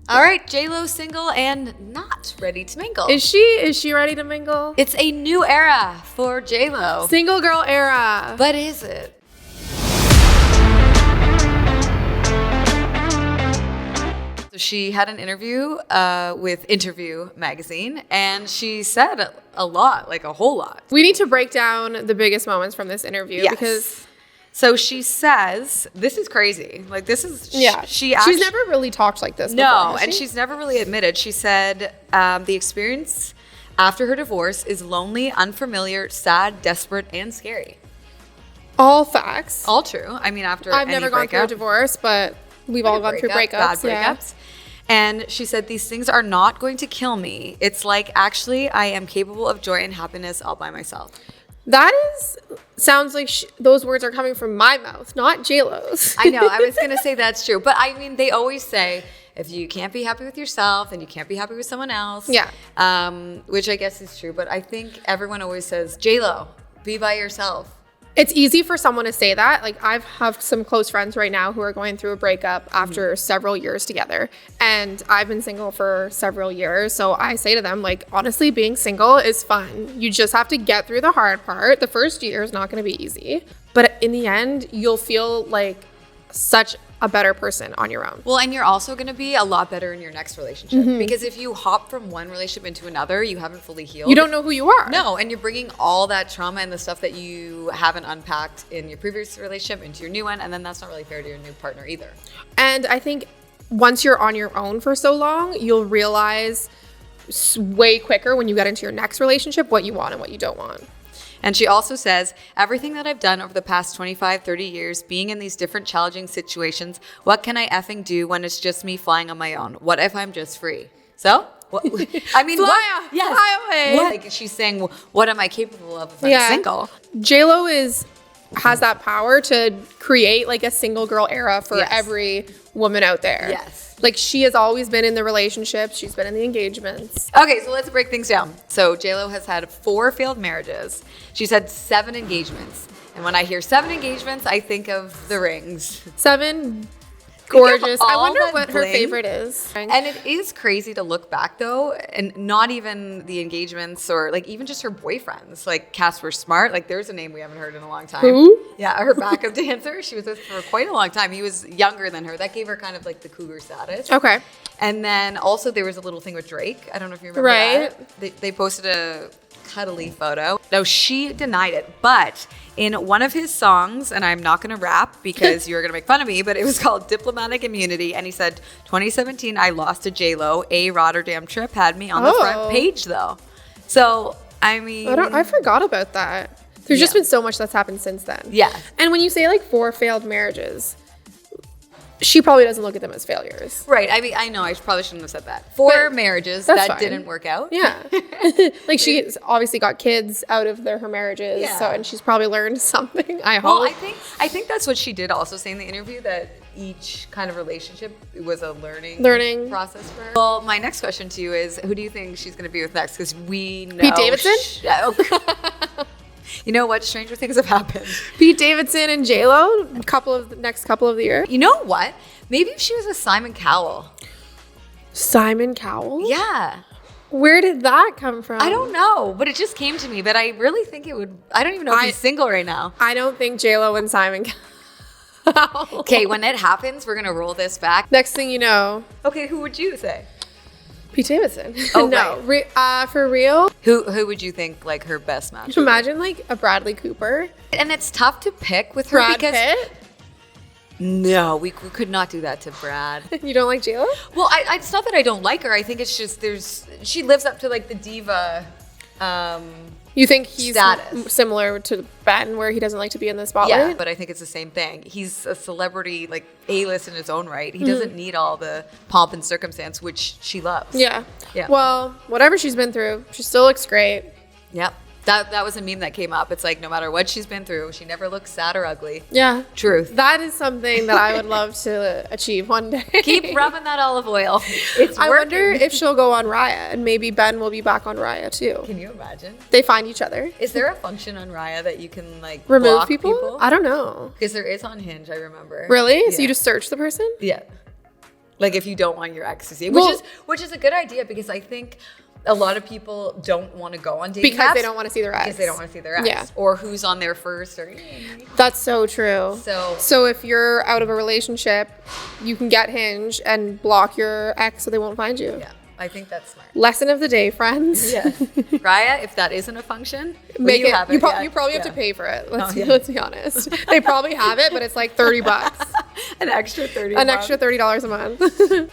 All right, J-Lo single and not ready to mingle. Is she ready to mingle? It's a new era for J-Lo. Single girl era. But is it? So she had an interview with Interview magazine, and she said a lot, like a whole lot. We need to break down the biggest moments from this interview because... So she says, this is crazy. Like, this is... She's never really talked like this before, and she's never really admitted. She said the experience after her divorce is lonely, unfamiliar, sad, desperate, and scary. All facts. All true. I mean, after I've never gone through a divorce, but we've all gone through breakups. Bad breakups. And she said, these things are not going to kill me. It's like, actually, I am capable of joy and happiness all by myself. That sounds like those words are coming from my mouth, not J-Lo's. I know. I was going to say that's true. But I mean, they always say, if you can't be happy with yourself, then you can't be happy with someone else. Yeah. Which I guess is true. But I think everyone always says, J-Lo, be by yourself. It's easy for someone to say that. Like, I have some close friends right now who are going through a breakup after several years together. And I've been single for several years. So I say to them, like, honestly, being single is fun. You just have to get through the hard part. The first year is not going to be easy. But in the end, you'll feel like such a better person on your own. Well, and you're also going to be a lot better in your next relationship. Because if you hop from one relationship into another, you haven't fully healed. You don't know who you are. No, and you're bringing all that trauma and the stuff that you haven't unpacked in your previous relationship into your new one, and then that's not really fair to your new partner either. And I think once you're on your own for so long, you'll realize way quicker when you get into your next relationship what you want and what you don't want. And she also says, everything that I've done over the past 25, 30 years, being in these different challenging situations, what can I effing do when it's just me flying on my own? What if I'm just free? So, I mean, fly away. Like she's saying, what am I capable of if I'm single? J-Lo has that power to create like a single girl era for every woman out there. Yes. Like, she has always been in the relationships. She's been in the engagements. Okay, so let's break things down. So J-Lo has had 4 failed marriages. She's had 7 engagements. And when I hear 7 engagements, I think of the rings. 7 gorgeous. I wonder what her favorite is. And it is crazy to look back, though, and not even the engagements or, like, even just her boyfriends. Like, Casper Smart. Like, there's a name we haven't heard in a long time. Who? Yeah, her backup dancer. She was with for quite a long time. He was younger than her. That gave her kind of, like, the cougar status. Okay. And then also there was a little thing with Drake. I don't know if you remember that. They posted a cuddly photo. No, she denied it. But in one of his songs, and I'm not going to rap because you're going to make fun of me, but it was called Diplomatic Immunity. And he said, 2017, I lost to J-Lo. A Rotterdam trip had me on the front page, though. So, I mean... I forgot about that. There's just been so much that's happened since then. Yeah. And when you say, like, 4 failed marriages... She probably doesn't look at them as failures. Right. I mean, I know I probably shouldn't have said that. 4 marriages that didn't work out. Yeah. Like, she's obviously got kids out of her marriages. Yeah. So, and she's probably learned something, I hope. Well, I think that's what she did also say in the interview, that each kind of relationship was a learning process for her. Well, my next question to you is, who do you think she's going to be with next? Because we know... Pete Davidson? You know what? Stranger things have happened. Pete Davidson and J-Lo, next couple of the year. You know what? Maybe if she was with Simon Cowell. Simon Cowell? Yeah. Where did that come from? I don't know, but it just came to me. But I really think it would. I don't even know if he's single right now. I don't think J-Lo and Simon Cowell. Okay, when it happens, we're going to roll this back. Next thing you know. Okay, who would you say? Pete Davidson. Oh, no. Right. For real? Who would you think, like, her best match? Imagine, like, a Bradley Cooper. And it's tough to pick with her Brad Pitt? No, we could not do that to Brad. You don't like J-Lo? Well, it's not that I don't like her. I think it's just she lives up to, like, the diva You think he's status. Similar to Ben, where he doesn't like to be in the spotlight? Yeah, but I think it's the same thing. He's a celebrity, like, A-list in his own right. He doesn't need all the pomp and circumstance, which she loves. Yeah. Well, whatever she's been through, she still looks great. Yep. That was a meme that came up. It's like, no matter what she's been through, she never looks sad or ugly. Yeah. Truth. That is something that I would love to achieve one day. Keep rubbing that olive oil. It's I working. wonder if she'll go on Raya, and maybe Ben will be back on Raya too. Can you imagine? They find each other. Is there a function on Raya that you can, like, remove block people? I don't know. Because there is on Hinge, I remember. Really? Yeah. So you just search the person? Yeah. Like if you don't want your ex to see it, Well- which is a good idea, because I think a lot of people don't want to go on dating Because apps they don't want to see their ex. because they don't want to see their ex, Yeah. or who's on there first, or That's so true. So if you're out of a relationship, you can get Hinge and block your ex so they won't find you. yeah, I think that's smart. Lesson of the day, friends. Yeah, Raya, if that isn't a function, Make you it. have You, it. you probably have Yeah. to pay for it. Let's Oh, yeah. let's be honest. They probably have it, but it's like $30. An extra 30. An extra $30 a month.